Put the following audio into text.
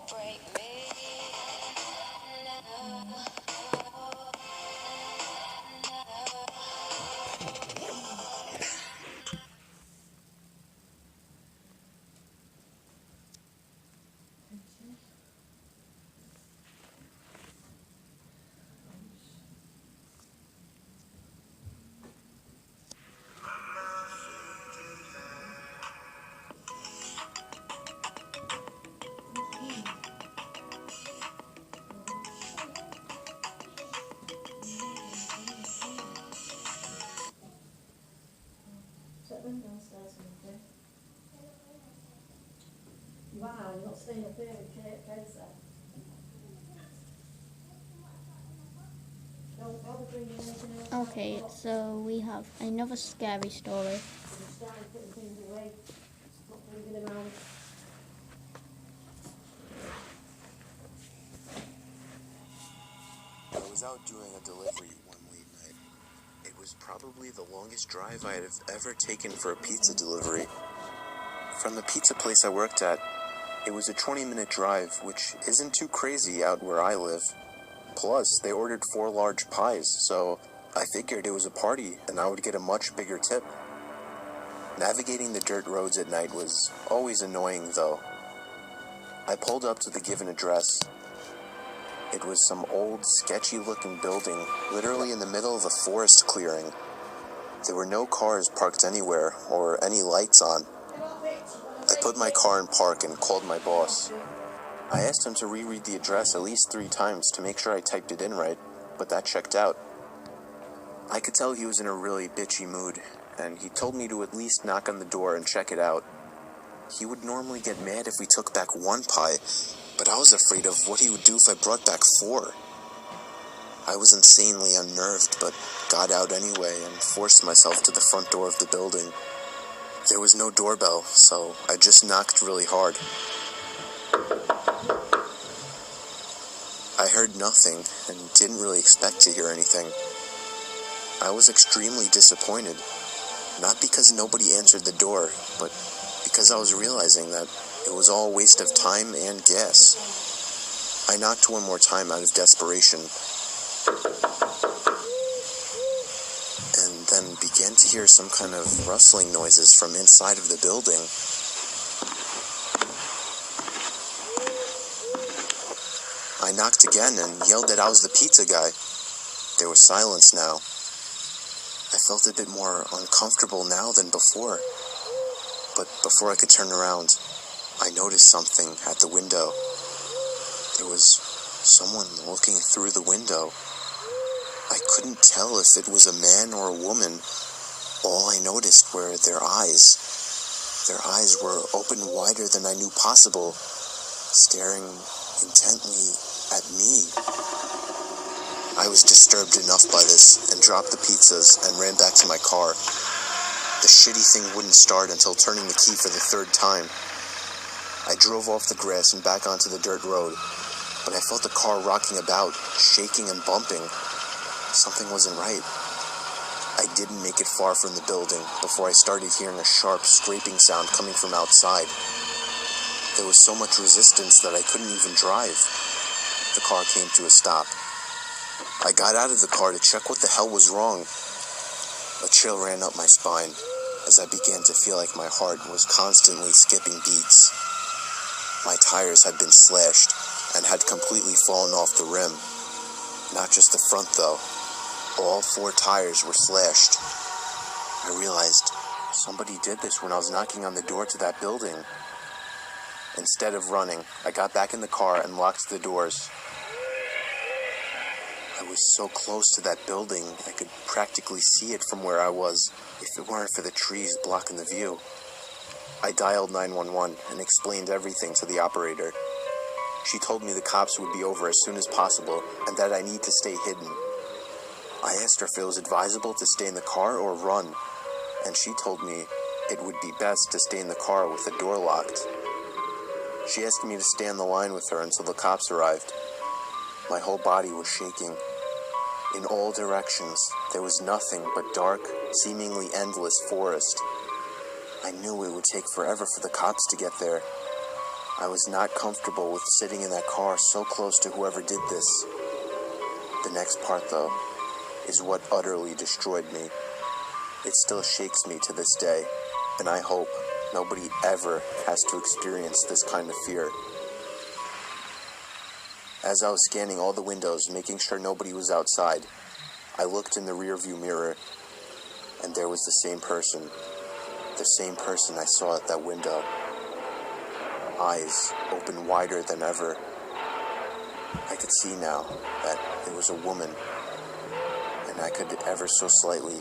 break me. No, no. Check them downstairs, okay? Wow, you're not staying up here with Kaysa. Don't bother bringing anything else out. Okay, so we have another scary story. You started putting things away, not bringing them out. I was out doing a delivery one late night. It was probably the longest drive I have ever taken for a pizza delivery. From the pizza place I worked at, it was a 20-minute drive, which isn't too crazy out where I live. Plus, they ordered 4 large pies, so I figured it was a party and I would get a much bigger tip. Navigating the dirt roads at night was always annoying, though. I pulled up to the given address. It was some old, sketchy-looking building, literally in the middle of a forest clearing. There were no cars parked anywhere, or any lights on. I put my car in park and called my boss. I asked him to reread the address at least 3 times to make sure I typed it in right, but that checked out. I could tell he was in a really bitchy mood, and he told me to at least knock on the door and check it out. He would normally get mad if we took back 1 pie, but I was afraid of what he would do if I brought back 4. I was insanely unnerved, but got out anyway and forced myself to the front door of the building. There was no doorbell, so I just knocked really hard. I heard nothing and didn't really expect to hear anything. I was extremely disappointed, not because nobody answered the door, but because I was realizing that it was all a waste of time and gas. I knocked 1 more time out of desperation, and then began to hear some kind of rustling noises from inside of the building. I knocked again and yelled that I was the pizza guy. There was silence now. I felt a bit more uncomfortable now than before. But before I could turn around, I noticed something at the window. There was someone looking through the window. I couldn't tell if it was a man or a woman. All I noticed were their eyes. Their eyes were open wider than I knew possible, staring intently at me. I was disturbed enough by this and dropped the pizzas and ran back to my car. The shitty thing wouldn't start until turning the key for the 3rd time. I drove off the grass and back onto the dirt road, but I felt the car rocking about, shaking and bumping. Something wasn't right. I didn't make it far from the building before I started hearing a sharp scraping sound coming from outside. There was so much resistance that I couldn't even drive. The car came to a stop. I got out of the car to check what the hell was wrong. A chill ran up my spine as I began to feel like my heart was constantly skipping beats. My tires had been slashed and had completely fallen off the rim. Not just the front though. All 4 tires were slashed. I realized somebody did this when I was knocking on the door to that building. Instead of running, I got back in the car and locked the doors. I was so close to that building, I could practically see it from where I was, if it weren't for the trees blocking the view. I dialed 911 and explained everything to the operator. She told me the cops would be over as soon as possible and that I need to stay hidden. I asked her if it was advisable to stay in the car or run, and she told me it would be best to stay in the car with the door locked. She asked me to stay on the line with her until the cops arrived. My whole body was shaking. In all directions, there was nothing but dark, seemingly endless forest. I knew it would take forever for the cops to get there. I was not comfortable with sitting in that car so close to whoever did this. The next part, though, is what utterly destroyed me. It still shakes me to this day, and I hope nobody ever has to experience this kind of fear. As I was scanning all the windows, making sure nobody was outside, I looked in the rearview mirror, and there was the same person I saw at that window. Eyes open wider than ever. I could see now that it was a woman, and I could ever so slightly